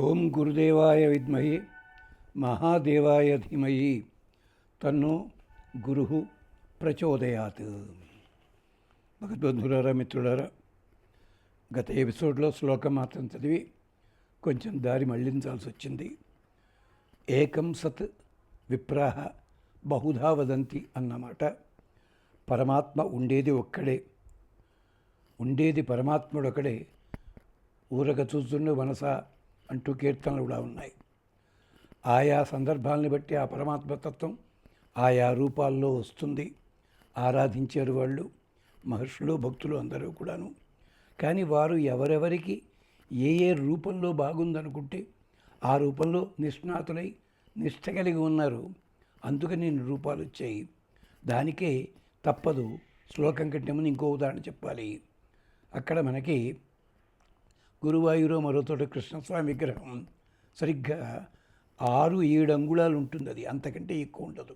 ఓం గురుదేవాయ విద్మహే మహాదేవాయ ధీమహి తన్నో గురు ప్రచోదయాత్. భగవద్బంధులారా, మిత్రులారా, గత ఎపిసోడ్లో శ్లోకం మాత్రం చదివి కొంచెం దారి మళ్లించాల్సి వచ్చింది. ఏకం సత్ విప్రాహ బహుధా వదంతి అన్నమాట. పరమాత్మ ఉండేది ఒక్కడే, ఉండేది పరమాత్ముడొక్కడే, ఊరక చూస్తుండే మనస అంటూ కీర్తనలు కూడా ఉన్నాయి. ఆయా సందర్భాలని బట్టి ఆ పరమాత్మతత్వం ఆయా రూపాల్లో వస్తుంది. ఆరాధించారు వాళ్ళు, మహర్షులు, భక్తులు అందరూ కూడాను. కానీ వారు ఎవరెవరికి ఏ ఏ రూపంలో బాగుందనుకుంటే ఆ రూపంలో నిష్ణాతులై నిష్ట కలిగి ఉన్నారు. అందుకని రూపాలు వచ్చాయి. దానికే తప్పదు. శ్లోకం కంటే ముందు ఇంకో ఉదాహరణ చెప్పాలి. అక్కడ మనకి గురువాయూరు మరో చోట కృష్ణస్వామి విగ్రహం సరిగ్గా 6-7 అంగుళాలు ఉంటుంది. అది అంతకంటే ఎక్కువ ఉండదు.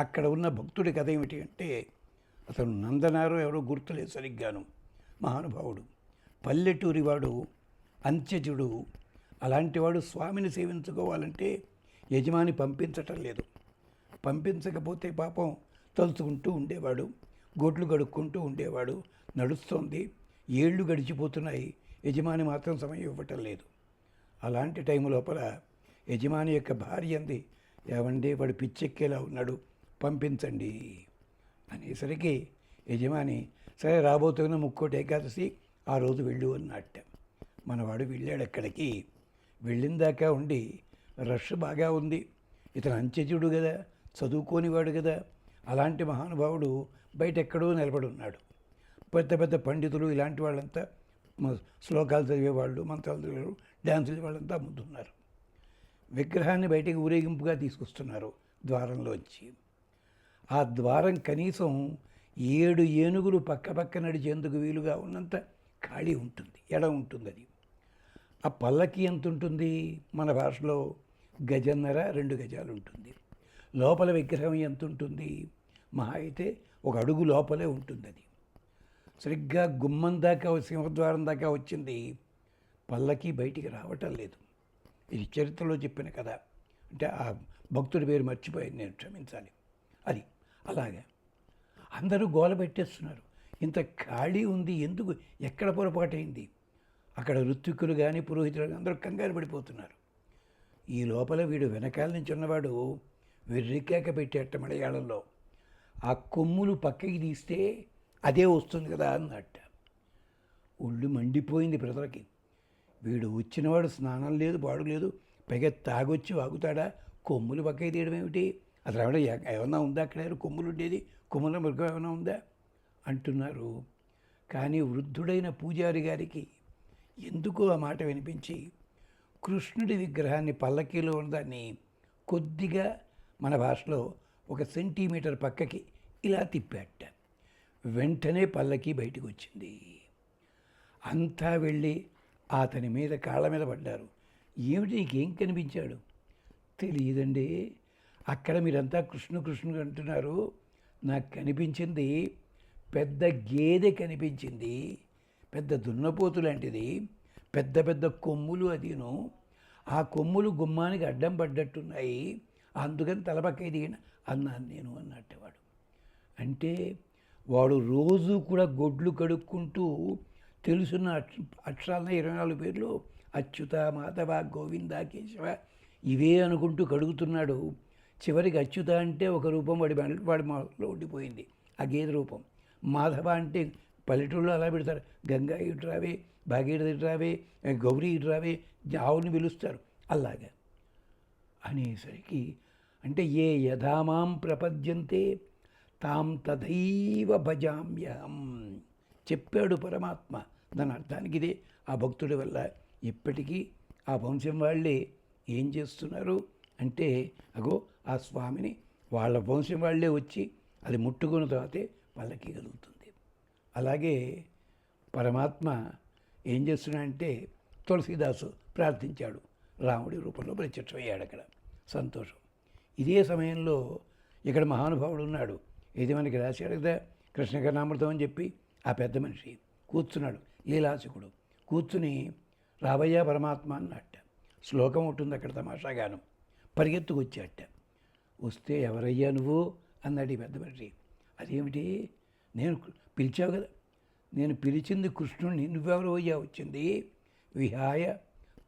అక్కడ ఉన్న భక్తుడి కథ ఏమిటి అంటే, అతను నందనారో ఎవరో గుర్తులేదు సరిగ్గాను, మహానుభావుడు, పల్లెటూరి వాడు, అంత్యజుడు. అలాంటివాడు స్వామిని సేవించుకోవాలంటే యజమాని పంపించటం లేదు. పంపించకపోతే పాపం తలుచుకుంటూ ఉండేవాడు, గోట్లు గడుక్కుంటూ ఉండేవాడు. నడుస్తోంది, ఏళ్ళు గడిచిపోతున్నాయి, యజమాని మాత్రం సమయం ఇవ్వటం లేదు. అలాంటి టైం లోపల యజమాని యొక్క భార్య అంది, ఏవండి వాడు పిచ్చెక్కేలా ఉన్నాడు, పంపించండి అనేసరికి యజమాని సరే రాబోతున్న ముక్కోటి ఏకాదశి ఆ రోజు వెళ్ళు అన్నట్ట. మనవాడు వెళ్ళాడు. అక్కడికి వెళ్ళిన దాకా ఉండి రష్ బాగా ఉంది. ఇతను అంచెచుడు కదా, చదువుకోనివాడు కదా. అలాంటి మహానుభావుడు బయట ఎక్కడో నిలబడి ఉన్నాడు. పెద్ద పెద్ద పండితులు ఇలాంటి వాళ్ళంతా, శ్లోకాలు చదివేవాళ్ళు, మంత్రాలు చదివేవాళ్ళు, డ్యాన్సులు వాళ్ళంతా ముందున్నారు. విగ్రహాన్ని బయటికి ఊరేగింపుగా తీసుకొస్తున్నారు ద్వారంలోంచి. ఆ ద్వారం కనీసం 7 ఏనుగులు పక్క పక్క నడిచేందుకు వీలుగా ఉన్నంత ఖాళీ ఉంటుంది, ఎడ ఉంటుంది. అది ఆ పల్లకి ఎంత ఉంటుంది, మన భాషలో గజన్నర 2 గజాలు ఉంటుంది. లోపల విగ్రహం ఎంత ఉంటుంది, మహా అయితే 1 అడుగు లోపలే ఉంటుంది. అది సరిగ్గా గుమ్మం దాకా, సింహద్వారం దాకా వచ్చింది. పల్లకి బయటికి రావటం లేదు. ఇది చరిత్రలో చెప్పిన కదా. అంటే ఆ భక్తుడి పేరు మర్చిపోయాను నేను, క్షమించాలి. అది అలాగే అందరూ గోల పెట్టేస్తున్నారు. ఇంత ఖాళీ ఉంది, ఎందుకు, ఎక్కడ పొరపాటైంది? అక్కడ ఋత్విక్కులు కానీ పురోహితులు కానీ అందరూ కంగారు పడిపోతున్నారు. ఈ లోపల వీడు వెనకాల నుంచి ఉన్నవాడు వెర్రికేక పెట్టేట మలయాళంలో, ఆ కొమ్ములు పక్కకి తీస్తే అదే వస్తుంది కదా అన్నట్ట. ఒళ్ళు మండిపోయింది ప్రజలకి. వీడు వచ్చినవాడు స్నానం లేదు, బాడు లేదు, పైగా తాగొచ్చి వాగుతాడా, కొమ్ములు పక్కకి తీయడం ఏమిటి, అసలు ఏమన్నా ఉందా అక్కడ, కొమ్ములు ఉండేది, కొమ్ముల మృగం ఏమైనా ఉందా అంటున్నారు. కానీ వృద్ధుడైన పూజారి గారికి ఎందుకో ఆ మాట వినిపించి కృష్ణుడి విగ్రహాన్ని పల్లకీలో ఉన్నదాన్ని కొద్దిగా, మన భాషలో 1 సెంటీమీటర్ పక్కకి ఇలా తిప్పాట. వెంటనే పల్లకి బయటికి వచ్చింది. అంతా వెళ్ళి అతని మీద, కాళ్ళ మీద పడ్డారు. ఏమిటి నీకేం కనిపించాడు? తెలియదండి, అక్కడ మీరంతా కృష్ణుడు అంటున్నారు, నాకు కనిపించింది పెద్ద గేదె కనిపించింది, పెద్ద దున్నపోతు లాంటిది, పెద్ద పెద్ద కొమ్ములు, అదిను ఆ కొమ్ములు గుమ్మానికి అడ్డం పడ్డట్టున్నాయి, అందుకని తలపక్కకి దిగిన అన్నాను నేను అన్నట్టేవాడు. అంటే వాడు రోజు కూడా గొడ్లు కడుక్కుంటూ తెలుసున్న అక్షరాలన 24 పేర్లు అచ్యుత, మాధవ, గోవింద, కేశవ ఇవే అనుకుంటూ కడుగుతున్నాడు. చివరికి అచ్యుత అంటే ఒక రూపం వాడి మాలో ఉండిపోయింది, ఆ గేదె రూపం. మాధవ అంటే పల్లెటూళ్ళలో అలా పెడతారు, గంగా ఇటు రావే, భాగీరథ ఇటు రావే, గౌరీ ఇటు రావే, ఆవుని పిలుస్తారు అలాగా. అనేసరికి అంటే ఏ యథామాం ప్రపద్యంతే తాం తథైవ భజామ్యహం చెప్పాడు పరమాత్మ. దాని అర్థానికి ఇదే. ఆ భక్తుడి వల్ల ఇప్పటికీ ఆ వంశం వాళ్ళే ఏం చేస్తున్నారు అంటే, అగో ఆ స్వామిని వాళ్ళ వంశం వాళ్ళే వచ్చి అది ముట్టుకున్న తర్వాతే వాళ్ళకి కలుగుతుంది. అలాగే పరమాత్మ ఏం చేస్తున్నాడంటే, తులసీదాసు ప్రార్థించాడు, రాముడి రూపంలో ప్రత్యక్షమయ్యాడు. అక్కడ సంతోషం. ఇదే సమయంలో ఇక్కడ మహానుభావుడు ఉన్నాడు. ఇది మనకి రాశాడు కదా, కృష్ణకర్ణామృతం అని చెప్పి. ఆ పెద్ద మనిషి కూర్చున్నాడు, లీలాశకుడు. కూర్చుని రావయ్యా పరమాత్మ అన్నట్ట. శ్లోకం ఉంటుంది అక్కడ తమాషాగాను. పరిగెత్తుకొచ్చాట. వస్తే ఎవరయ్యా నువ్వు అన్నాడు ఈ పెద్ద మనిషి. అదేమిటి, నేను పిలిచావు కదా, నేను పిలిచింది కృష్ణుడిని, నువ్వెవరు అయ్యా వచ్చింది? విహాయ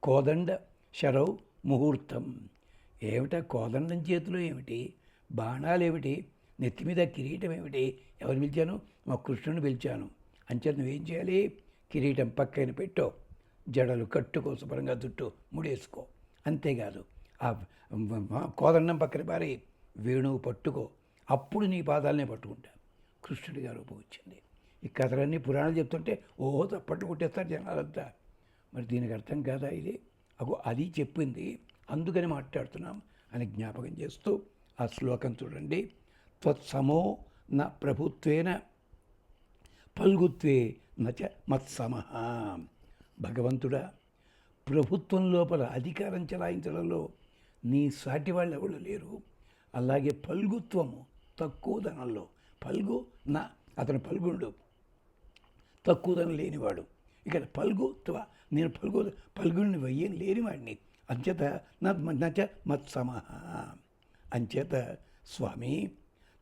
కోదండ శరౌ ముహూర్తం. ఏమిటా కోదండం చేతిలో ఏమిటి, బాణాలు ఏమిటి, నెత్తి మీద కిరీటం ఏమిటి? ఎవరు పిలిచాను? మా కృష్ణుని పిలిచాను. అంచేత నువ్వేం చేయాలి? కిరీటం పక్కన పెట్టో, జడలు కట్టుకో, శుభ్రంగా జుట్టు ముడేసుకో. అంతేకాదు ఆ కోదండం పక్కన పారి వేణువు పట్టుకో, అప్పుడు నీ పాదాలనే పట్టుకుంటా. కృష్ణుడిగా రూపం వచ్చింది. ఈ కథలన్నీ పురాణాలు చెప్తుంటే ఓహో తప్పట్టు కొట్టేస్తారు జనాలంతా. మరి దీనికి అర్థం కాదా ఇది? అగో అది చెప్పింది, అందుకని మాట్లాడుతున్నాం అని జ్ఞాపకం చేస్తూ ఆ శ్లోకం చూడండి. త్వత్సమో న ప్రభుత్వేన ఫల్గుత్వే నచ మత్సమః. భగవంతుడా, ప్రభుత్వం లోపల అధికారం చెలాయించడంలో నీ సాటి వాళ్ళు ఎవరు లేరు. అలాగే ఫల్గుత్వము, తక్కువ ధనంలో, ఫల్గు నా అతను ఫల్గుణుడు, తక్కువ ధనం లేనివాడు. ఇక్కడ ఫల్గుత్వ, నేను ఫల్గుణ్ణి వయ్యం లేనివాడిని. అంచేత నచ మత్సమః. అంచేత స్వామి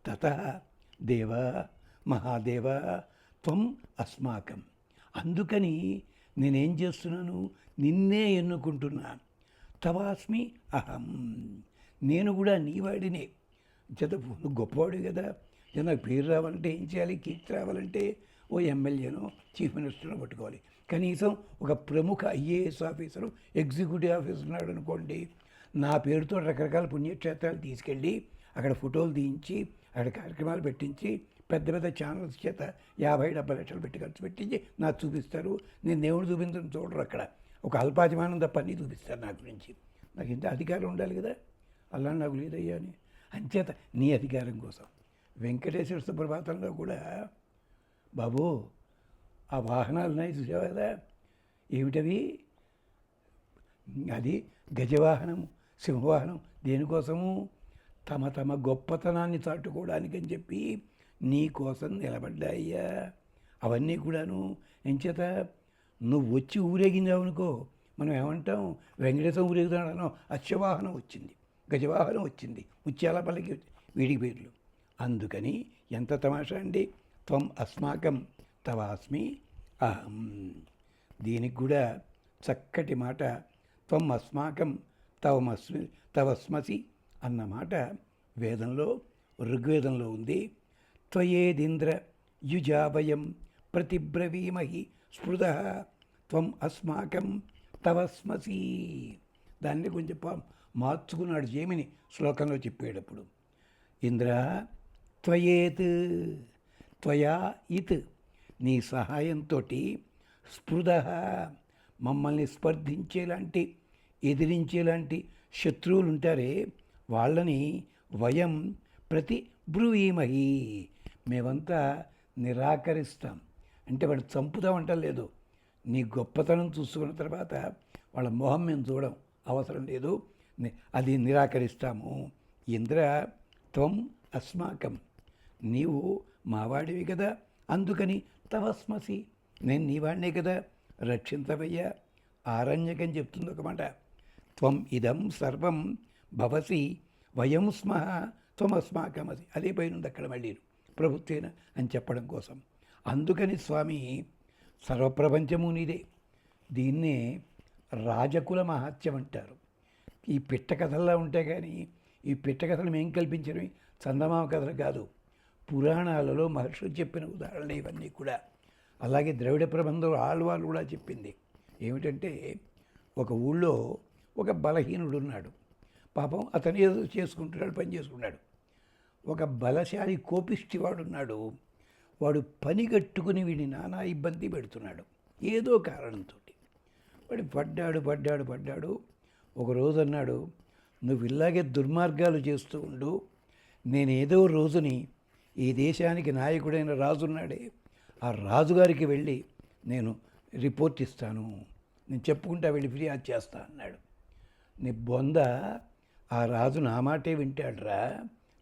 తత దేవ మహాదేవ త్వం అస్మాకం. అందుకని నేనేం చేస్తున్నాను, నిన్నే ఎన్నుకుంటున్నా. తవాస్మి అహం, నేను కూడా నీవాడినే. చేత నువ్వు గొప్పవాడు కదా, నాకు పేరు రావాలంటే ఏం చేయాలి? కీర్తి రావాలంటే ఓ ఎమ్మెల్యేనో చీఫ్ మినిస్టర్నో పట్టుకోవాలి. కనీసం ఒక ప్రముఖ ఐఏఎస్ ఆఫీసరు, ఎగ్జిక్యూటివ్ ఆఫీసర్ ఉన్నాడు అనుకోండి, నా పేరుతో రకరకాల పుణ్యక్షేత్రాలు తీసుకెళ్ళి అక్కడ ఫోటోలు తీయించి, అక్కడ కార్యక్రమాలు పెట్టించి, పెద్ద పెద్ద ఛానల్స్ చేత 50-70 లక్షలు పెట్టి ఖర్చు పెట్టించి నాకు చూపిస్తారు. నేను దేవుడు చూపించడం చూడరు. అక్కడ ఒక అల్పాతిమానం తప్ప అన్నీ చూపిస్తారు నా గురించి. నాకు ఇంత అధికారం ఉండాలి కదా, అలా నాకు లేదయ్యా అని. అంచేత నీ అధికారం కోసం వెంకటేశ్వర సుప్రభాతంలో కూడా బాబు ఆ వాహనాలు ఉన్నాయి చూసావు కదా, ఏమిటవి? అది గజవాహనం, సింహవాహనం. దేనికోసము? తమ తమ గొప్పతనాన్ని చాటుకోవడానికి అని చెప్పి నీ కోసం నిలబడ్డాయ్యా. అవన్నీ కూడాను ఎంచేత నువ్వు వచ్చి ఊరేగించావు అనుకో, మనం ఏమంటాం? వెంకటేశ్వరం ఊరేగుతాడనో, అశ్వవాహనం వచ్చింది, గజవాహనం వచ్చింది, ముత్యాల పల్లకి వీడికి పేర్లు. అందుకని ఎంత తమాషా అండి. త్వం అస్మాకం తవాస్మి అహం. దీనికి కూడా చక్కటి మాట. త్వం అస్మాకం తవస్మసి అన్న మాట వేదంలో, ఋగ్వేదంలో ఉంది. త్వయేదింద్ర యుజాభయం ప్రతిబ్రవీమహి స్పృధ త్వం అస్మాకం తవస్మసి. దాన్ని కొంచెం మార్చుకున్నాడు జైమిని శ్లోకంలో చెప్పేటప్పుడు. ఇంద్ర త్వయేత్, త్వయా ఇత్, నీ సహాయంతో స్పృధ, మమ్మల్ని స్పర్ధించేలాంటి, ఎదిరించేలాంటి శత్రువులు ఉంటారే వాళ్ళని వయం ప్రతి బ్రూవీమహి, మేమంతా నిరాకరిస్తాం. అంటే వాడు చంపుతామంట లేదు, నీ గొప్పతనం చూసుకున్న తర్వాత వాళ్ళ మొహం మేము చూడం, అవసరం లేదు, అది నిరాకరిస్తాము. ఇంద్ర త్వం అస్మాకం, నీవు మావాడివి కదా, అందుకని తవస్మసి, నేను నీవాడినే కదా, రక్షించవయ్యా. ఆరణ్యకం చెప్తుంది ఒక మాట. త్వం ఇదం సర్వం భవసి వయం స్మః త్వమస్మాకమసి. అదే పైనుంది అక్కడ మళ్ళీ ప్రభుత్వేన అని చెప్పడం కోసం. అందుకని స్వామి సర్వప్రపంచము నీదే. దీన్నే రాజకుల మహాత్యం అంటారు. ఈ పిట్ట కథల్లో ఉంటాయి కానీ ఈ పిట్ట కథలు మేము కల్పించినవి, చందమామ కథలు కాదు. పురాణాలలో మహర్షులు చెప్పిన ఉదాహరణలు ఇవన్నీ కూడా. అలాగే ద్రవిడ ప్రబంధంలో ఆళ్వాళ్ళు కూడా చెప్పింది ఏమిటంటే, ఒక ఊళ్ళో ఒక బలహీనుడు ఉన్నాడు. పాపం అతను ఏదో చేసుకుంటున్నాడు, పని చేసుకున్నాడు. ఒక బలశాలి కోపిష్టివాడు ఉన్నాడు. వాడు పని కట్టుకుని వీడిని నానా ఇబ్బంది పెడుతున్నాడు ఏదో కారణంతో. వాడు పడ్డాడు. ఒకరోజు అన్నాడు, నువ్వు ఇలాగే దుర్మార్గాలు చేస్తూ ఉండు, నేనేదో రోజుని ఈ దేశానికి నాయకుడైన రాజున్నాడే, ఆ రాజుగారికి వెళ్ళి నేను రిపోర్ట్ ఇస్తాను, నేను చెప్పుకుంటా వెళ్ళి ఫిర్యాదు చేస్తా అన్నాడు. నీ బొంద, ఆ రాజు నా మాటే వింటాడురా,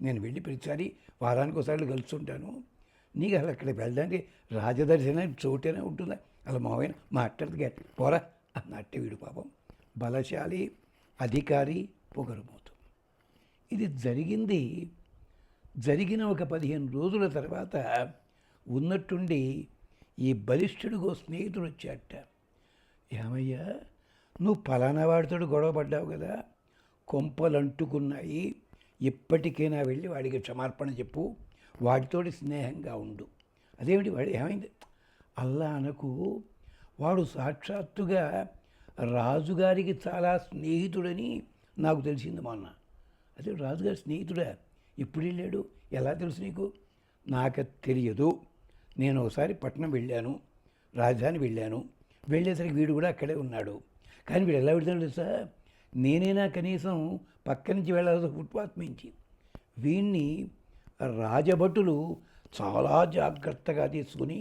నేను వెళ్ళి ప్రతిసారి వారానికి ఒకసారి కలుస్తుంటాను, నీకు అసలు అక్కడికి వెళ్ళడానికి రాజదర్శనం చోటనే ఉంటుందా, అలా మావైన మాట్లాడితే పోరా అన్నట్టే వీడు పాపం బలశాలి, అధికారి, పొగరుమోతు. ఇది జరిగిన ఒక 15 రోజుల తర్వాత ఉన్నట్టుండి ఈ బలిష్ఠుడిగో స్నేహితుడు వచ్చాట. ఏమయ్యా, నువ్వు ఫలానా వాడితో గొడవ పడ్డావు కదా, కొంపలు అంటుకున్నాయి, ఇప్పటికైనా వెళ్ళి వాడికి క్షమార్పణ చెప్పు, వాడితోటి స్నేహంగా ఉండు. అదేమిటి వాడు ఏమైంది? అల్లా అనకు, వాడు సాక్షాత్తుగా రాజుగారికి చాలా స్నేహితుడని నాకు తెలిసింది మొన్న. అదే రాజుగారి స్నేహితుడా? ఇప్పుడు వెళ్ళాడు, ఎలా తెలుసు నీకు? నాకు తెలియదు. నేను ఒకసారి పట్టణం వెళ్ళాను, రాజధాని వెళ్ళాను, వెళ్ళేసరికి వీడు కూడా అక్కడే ఉన్నాడు. కానీ వీడు ఎలా వెళ్తాడు తెలుసా? నేనైనా కనీసం పక్క నుంచి వెళ్ళాల్సి ఫుట్పాత్ నుంచి. వీడిని రాజభటులు చాలా జాగ్రత్తగా తీసుకుని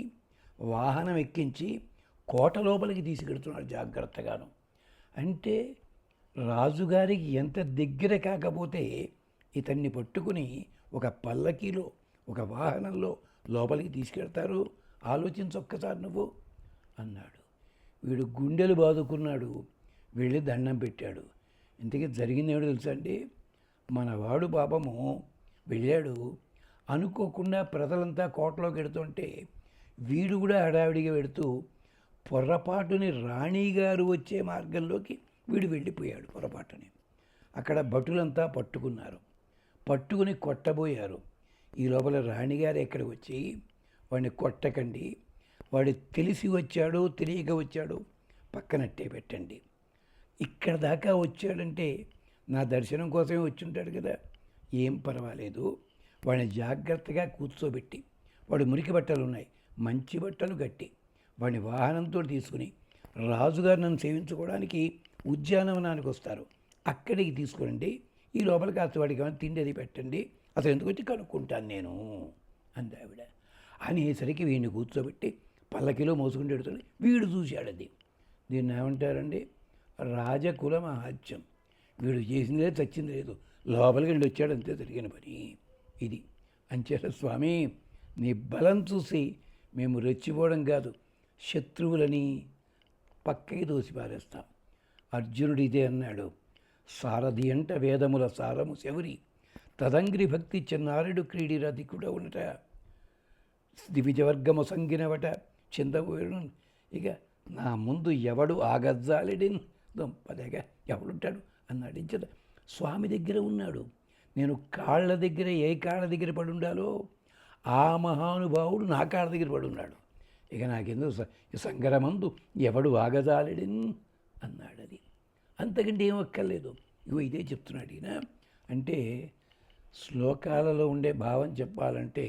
వాహనం ఎక్కించి కోట లోపలికి తీసుకెడుతున్నాడు జాగ్రత్తగాను. అంటే రాజుగారికి ఎంత దగ్గర కాకపోతే ఇతన్ని పట్టుకుని ఒక పల్లకీలో, ఒక వాహనంలో లోపలికి తీసుకెళ్తారు? ఆలోచించొక్కసారి నువ్వు అన్నాడు. వీడు గుండెలు బాదుకున్నాడు, వెళ్ళి దండం పెట్టాడు. ఇంతకీ జరిగింది ఏమిటో తెలుసా అండి? మనవాడు పాపము వెళ్ళాడు, అనుకోకుండా ప్రజలంతా కోటలోకి వెడుతుంటే వీడు కూడా హడావిడిగా వెడుతూ పొరపాటుని రాణిగారు వచ్చే మార్గంలోకి వీడు వెళ్ళిపోయాడు. పొరపాటుని అక్కడ భటులంతా పట్టుకుని కొట్టబోయారు. ఈ లోపల రాణిగారు ఎక్కడికి వచ్చి, వాడిని కొట్టకండి, వాడు తెలిసి వచ్చాడో తెలియక వచ్చాడో పక్కనట్టే పెట్టండి, ఇక్కడ దాకా వచ్చాడంటే నా దర్శనం కోసమే వచ్చి ఉంటాడు కదా, ఏం పర్వాలేదు, వాడిని జాగ్రత్తగా కూర్చోబెట్టి, వాడు మురికి బట్టలు ఉన్నాయి, మంచి బట్టలు కట్టి వాడిని వాహనంతో తీసుకుని రాజుగారు నన్ను సేవించుకోవడానికి ఉద్యానవనానికి వస్తారు, అక్కడికి తీసుకురండి, ఈ లోపల కాస్త వాడికి ఏమైనా తిండి అది పెట్టండి, అసలు ఎందుకు వచ్చి కనుక్కుంటాను నేను అంది ఆవిడ. అనేసరికి వీడిని కూర్చోబెట్టి పల్లకిలో మోసుకుంటూ వెడుతుంది. వీడు చూశాడు అది. దీన్ని ఏమంటారండి? రాజకుల మహాత్యం. వీడు చేసింది లేదు, చచ్చింది లేదు, లోపలికి వెళ్ళి వచ్చాడు, అంతే జరిగిన పని ఇది. అంచేత స్వామి, నీ బలం చూసి మేము రెచ్చిపోవడం కాదు, శత్రువులని పక్కకి దోసి పారేస్తాం. అర్జునుడు ఇదే అన్నాడు, సారథి అంట వేదముల సారము శౌరి, తదంగ్రి భక్తి చెన్నారుడు క్రీడిరతి కూడా ఉన్నట, దివిజవర్గము సంగినవట చిందవేడు. ఇక నా ముందు ఎవడు ఆగజ్జాలిడిన్ దొంపదగా ఎవడుంటాడు అన్నాడు. ఇంచేత స్వామి దగ్గర ఉన్నాడు. నేను కాళ్ళ దగ్గర, ఏ కాళ్ళ దగ్గర పడి ఉండాలో ఆ మహానుభావుడు నా కాళ్ళ దగ్గర పడి ఉన్నాడు. ఇక నాకెందుకు సంగరమందు ఎవడు ఆగజాలిడిన్ అన్నాడు. అది అంతకంటే ఏం అక్కర్లేదు. ఇగో ఇదే చెప్తున్నాడు ఈయన. అంటే శ్లోకాలలో ఉండే భావం చెప్పాలంటే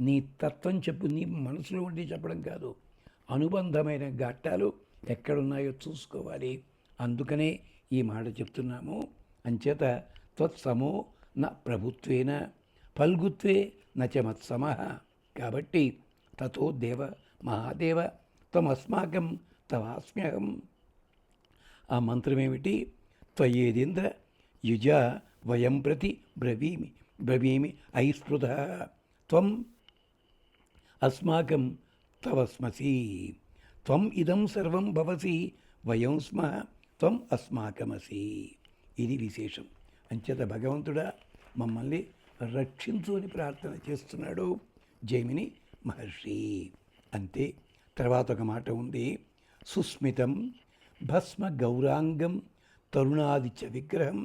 నీ తత్వం చెప్పు, నీ మనసులో ఉండి చెప్పడం కాదు, అనుబంధమైన ఘట్టాలు ఎక్కడున్నాయో చూసుకోవాలి. అందుకనే ఈ మాట చెప్తున్నాము. అంచేత త్వత్సమో న ప్రభుత్వేన ఫల్గుత్వే నచమత్సమ. కాబట్టి తతో దేవ మహాదేవ త్వమస్మాకం తవాస్మ్యహం. ఆ మంత్రమేమిటి? త్వయేదేంద్ర యుజ వయం ప్రతి బ్రవీమి ఐస్పృత త్వం అస్మాకం తవస్మసి, త్వం ఇదం సర్వం భవసి, వయం స్మ త్వం అస్మాకమసి. ఇది విశేషం. అంచేత భగవంతుడా మమ్మల్ని రక్షించు అని ప్రార్థన చేస్తున్నాడు జైమిని మహర్షి. అంతే. తర్వాత ఒక మాట ఉంది, సుస్మితం భస్మ గౌరాంగం తరుణాదిత్య విగ్రహం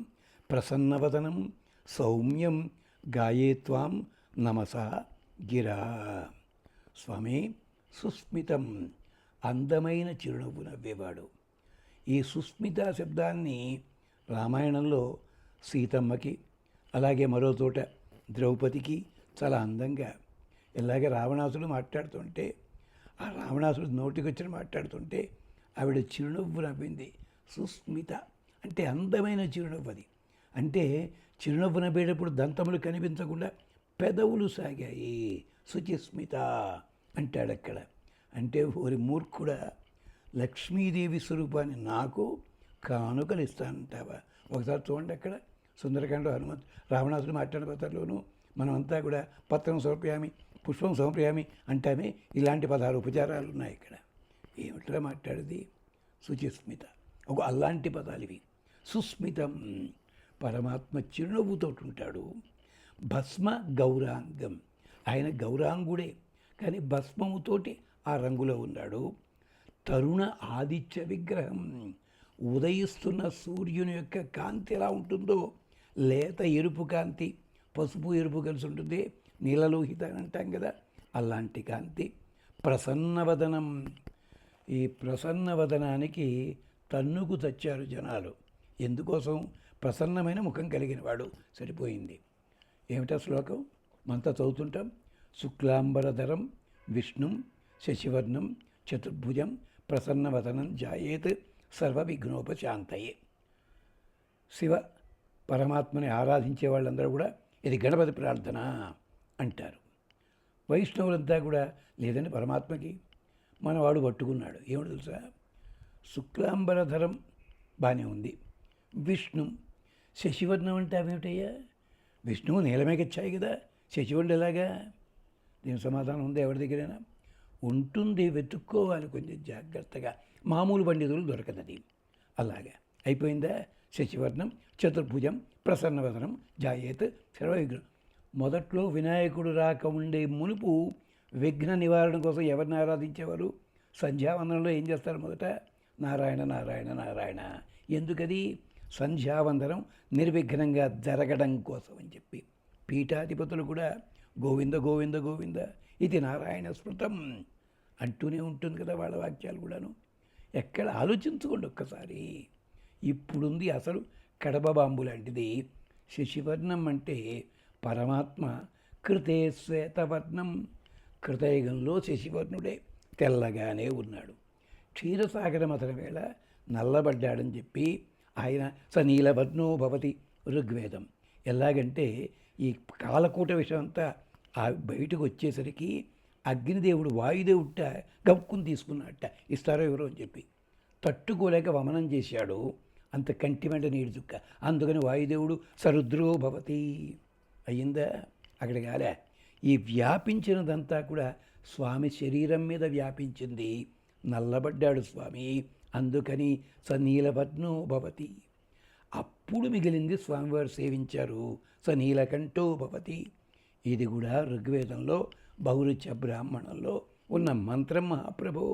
ప్రసన్నవదనం సౌమ్యం గాయే త్వాం నమస గిరా. స్వామి, సుస్మితం అందమైన చిరునవ్వు నవ్వేవాడు. ఈ సుస్మిత శబ్దాన్ని రామాయణంలో సీతమ్మకి, అలాగే మరో చోట ద్రౌపదికి చాలా అందంగా, ఇలాగే రావణాసుడు మాట్లాడుతుంటే, ఆ రావణాసుడు నోటికి వచ్చి మాట్లాడుతుంటే ఆవిడ చిరునవ్వు నవ్వింది. సుస్మిత అంటే అందమైన చిరునవ్వు. అది అంటే చిరునవ్వు నవ్వేటప్పుడు దంతములు కనిపించకుండా పెదవులు సాగాయి. శుచిస్మిత అంటాడు అక్కడ. అంటే ఓరి మూర్ఖుడా, లక్ష్మీదేవి స్వరూపాన్ని నాకు కానుకలు ఇస్తానంటావా? ఒకసారి చూడండి, అక్కడ సుందరకాండ హనుమంత్ రావణాసుడు మాట్లాడిన పత్రలోనూ మనమంతా కూడా పత్రం సమర్పయామి, పుష్పం సమర్పయామి అంటామే. ఇలాంటి 16 ఉపచారాలు ఉన్నాయి ఇక్కడ. ఏమిట్రా మాట్లాడేది? శుచిస్మిత ఒక అలాంటి పదాలు ఇవి. సుస్మితం, పరమాత్మ చిరునవ్వుతో ఉంటాడు. భస్మ గౌరాంగం, ఆయన గౌరాంగుడే కానీ భస్మముతోటి ఆ రంగులో ఉన్నాడు. తరుణ ఆదిత్య విగ్రహం, ఉదయిస్తున్న సూర్యుని యొక్క కాంతి ఎలా ఉంటుందో, లేత ఎరుపు కాంతి, పసుపు ఎరుపు కలిసి ఉంటుంది, నీలలోహిత అని అంటాం కదా, అలాంటి కాంతి. ప్రసన్నవదనం, ఈ ప్రసన్నవదనానికి తన్నుకు తెచ్చారు జనాలు. ఎందుకోసం? ప్రసన్నమైన ముఖం కలిగిన వాడు, సరిపోయింది. ఏమిటా శ్లోకం? మంతా చదువుతుంటాం. శుక్లాంబరధరం విష్ణుం శశివర్ణం చతుర్భుజం ప్రసన్నవదనం జాయేత్ సర్వ విఘ్నోపశాంతయే. శివ పరమాత్మని ఆరాధించే వాళ్ళందరూ కూడా ఇది గణపతి ప్రార్థన అంటారు. వైష్ణవులంతా కూడా లేదండి పరమాత్మకి మనవాడు పట్టుకున్నాడు. ఏమిటి తెలుసా? శుక్లాంబరధరం బాగానే ఉంది. విష్ణు శశివర్ణం అంటే అవేమిటయ్యా? విష్ణువు నీలమేకెచ్చాయి కదా, శశివర్ణుడు ఎలాగా? దీని సమాధానం ఉంది ఎవరి దగ్గరైనా? ఉంటుంది, వెతుక్కోవాలి కొంచెం జాగ్రత్తగా. మామూలు పండితులు దొరకదది. అలాగా అయిపోయిందా? శశివర్ణం చతుర్భుజం ప్రసన్నవదనం జాయేత్ సర్వవిఘ్నం. మొదట్లో వినాయకుడు రాక ఉండే మునుపు విఘ్న నివారణ కోసం ఎవరిని ఆరాధించేవారు? సంధ్యావందనంలో ఏం చేస్తారు? మొదట నారాయణ నారాయణ నారాయణ. ఎందుకది? సంధ్యావందనం నిర్విఘ్నంగా జరగడం కోసం అని చెప్పి పీఠాధిపతులు కూడా గోవింద గోవింద గోవింద ఇది నారాయణ స్మృతం అంటూనే ఉంటుంది కదా వాళ్ళ వాక్యాలు కూడాను. ఎక్కడ ఆలోచించుకోండి ఒక్కసారి. ఇప్పుడుంది అసలు కడప బాంబు లాంటిది. శశివర్ణం అంటే పరమాత్మ కృతే శ్వేతవర్ణం, కృతయుగంలో శశివర్ణుడే తెల్లగానే ఉన్నాడు. క్షీరసాగర మథన వేళ నల్లబడ్డాడని చెప్పి ఆయన సనీలవర్ణో భవతి ఋగ్వేదం. ఎలాగంటే ఈ కాలకూట విషయం అంతా బయటకు వచ్చేసరికి అగ్నిదేవుడు వాయుదేవుట గప్పుకుని తీసుకున్నట్ట, ఇస్తారో ఎవరో అని చెప్పి తట్టుకోలేక వమనం చేశాడు. అంత కంటి వెంట నీడు చుక్క. అందుకని వాయుదేవుడు సరుద్రో భవతి అయ్యిందా? అక్కడ కాలే. ఈ వ్యాపించినదంతా కూడా స్వామి శరీరం మీద వ్యాపించింది. నల్లబడ్డాడు స్వామి, అందుకని సనీలవర్ణో భవతి. అప్పుడు మిగిలింది స్వామివారు సేవించారు సనీలకంఠో భవతి. ఇది కూడా ఋగ్వేదంలో బహురుచ బ్రాహ్మణంలో ఉన్న మంత్రం మహాప్రభో.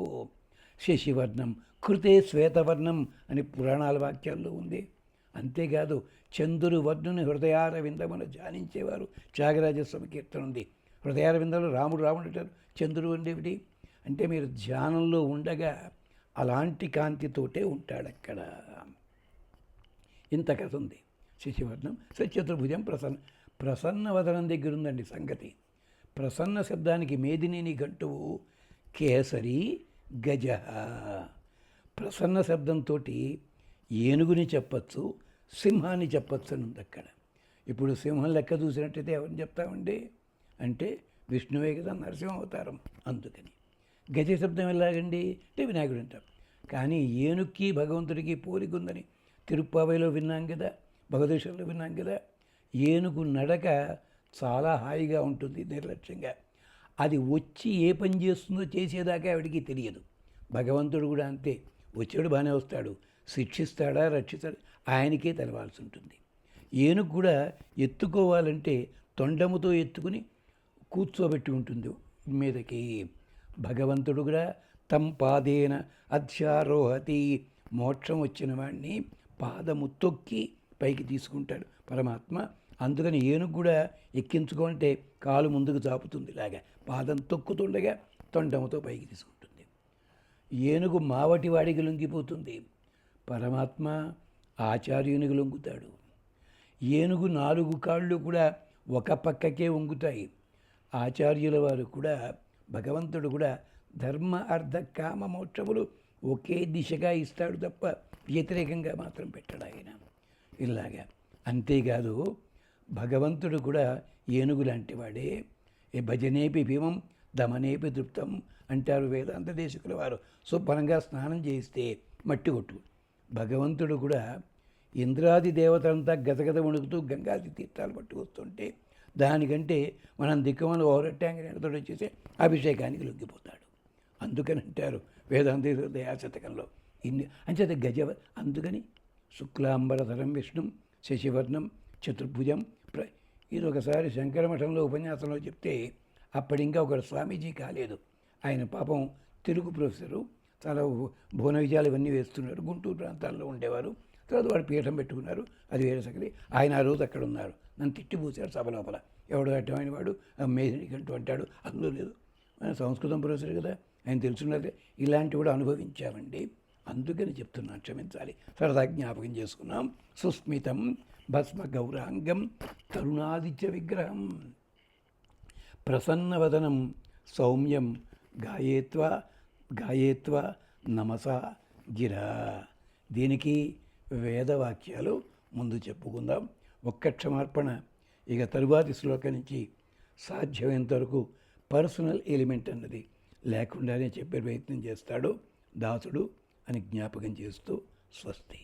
శశివర్ణం కృతే శ్వేతవర్ణం అని పురాణాల వాక్యాల్లో ఉంది. అంతేకాదు చంద్రుడు వర్ణుని హృదయార విందమున ధ్యానించేవారు. త్యాగరాజస్వామి కీర్తన ఉంది. హృదయార విందంలో రాముడు అంటారు, చంద్రుడు ఉండేవిటి అంటే మీరు ధ్యానంలో ఉండగా అలాంటి కాంతితోటే ఉంటాడక్కడ. ఇంత కథ ఉంది. శశివర్ణం సచతుర్భుజం ప్రసన్నవదనం దగ్గర ఉందండి సంగతి. ప్రసన్న శబ్దానికి మేదినేని గంటువు కేసరి గజ. ప్రసన్న శబ్దంతో ఏనుగుని చెప్పచ్చు, సింహాన్ని చెప్పచ్చు అని ఉంది అక్కడ. ఇప్పుడు సింహం లెక్క చూసినట్టయితే ఎవరిని చెప్తామండి అంటే విష్ణువే కదా, నరసింహ అవతారం. అందుకని గజ శబ్దం ఎలాగండి అంటే వినాయకుడు అంటాం. కానీ ఏనుక్కి భగవంతుడికి పోలికుందని తిరుప్పావైలో విన్నాం కదా, భగవదేశ్వరంలో విన్నాం కదా. ఏనుగు నడక చాలా హాయిగా ఉంటుంది, నిర్లక్ష్యంగా. అది వచ్చి ఏ పని చేస్తుందో చేసేదాకా ఆవిడికి తెలియదు. భగవంతుడు కూడా అంతే. వచ్చాడు బాగానే వస్తాడు, శిక్షిస్తాడా రక్షిస్తాడా ఆయనకే తెలవాల్సి ఉంటుంది. ఏనుగు కూడా ఎత్తుకోవాలంటే తొండముతో ఎత్తుకుని కూర్చోబెట్టి ఉంటుంది మీదకి. భగవంతుడు కూడా తం పాదేన అధ్యారోహతి, మోక్షం వచ్చిన వాడిని పాదము తొక్కి పైకి తీసుకుంటాడు పరమాత్మ. అందుకని ఏనుగు కూడా ఎక్కించుకుంటే కాలు ముందుకు చాపుతుంది, ఇలాగా పాదం తొక్కుతుండగా తొండముతో పైకి తీసుకుంటుంది. ఏనుగు మావటి వాడికి లొంగిపోతుంది, పరమాత్మ ఆచార్యునికి లొంగుతాడు. ఏనుగు 4 కాళ్ళు కూడా ఒక పక్కకే వంగుతాయి. ఆచార్యుల వారు కూడా భగవంతుడు కూడా ధర్మ అర్థ కామ మోక్షములు ఒకే దిశగా ఇస్తాడు తప్ప వ్యతిరేకంగా మాత్రం పెట్టడు ఆయన. ఇలాగా అంతేకాదు భగవంతుడు కూడా ఏనుగు లాంటి వాడే. ఏ భజనేపి భీమం దమనేపి తృప్తం అంటారు వేదాంత దేశకుల వారు. శుభ్రంగా స్నానం చేయిస్తే మట్టి కొట్టు. భగవంతుడు కూడా ఇంద్రాది దేవతలంతా గదగద వణుకుతూ గంగాది తీర్థాలు పట్టుకొస్తుంటే దానికంటే మనం దిక్కుమని ఓరట్యాంగతో వచ్చేసి అభిషేకానికి లొంగిపోతాడు. అందుకని అంటారు వేదాంత దయాశతకంలో ఇన్ని అంచేత అందుకని శుక్లాంబరధరం విష్ణుం శశివర్ణం చతుర్భుజం ఇది ఒకసారి శంకరమఠంలో ఉపన్యాసంలో చెప్తే అప్పటి ఇంకా ఒకరు స్వామీజీ కాలేదు. ఆయన పాపం తెలుగు ప్రొఫెసరు, చాలా భువన విజయాలు ఇవన్నీ వేస్తున్నారు, గుంటూరు ప్రాంతాల్లో ఉండేవారు. తర్వాత వాడు పీఠం పెట్టుకున్నారు, అది వేరే సంగతి. ఆయన ఆ రోజు అక్కడ ఉన్నారు, నన్ను తిట్టిపూశాడు సభ లోపల. ఎవడు అడ్డమైన వాడు మేధనికంటూ అంటాడు, అందులో లేదు. ఆయన సంస్కృతం ప్రొఫెసర్ కదా, ఆయన తెలుసున్నదే. ఇలాంటి కూడా అనుభవించామండి, అందుకని చెప్తున్నాను, క్షమించాలి. సరదా జ్ఞాపకం చేసుకున్నాం. సుస్మితం భస్మ గౌరాంగం తరుణాదిత్య విగ్రహం ప్రసన్నవదనం సౌమ్యం గాయేత్వ నమసా గిరా. దీనికి వేదవాక్యాలు ముందు చెప్పుకుందాం. ఒక్క క్షమార్పణ. ఇక తరువాతి శ్లోకం నుంచి సాధ్యమైనంత వరకు పర్సనల్ ఎలిమెంట్ అన్నది లేకుండానే చెప్పే ప్రయత్నం చేస్తాడు దాసుడు అని జ్ఞాపకం చేస్తూ స్వస్తి.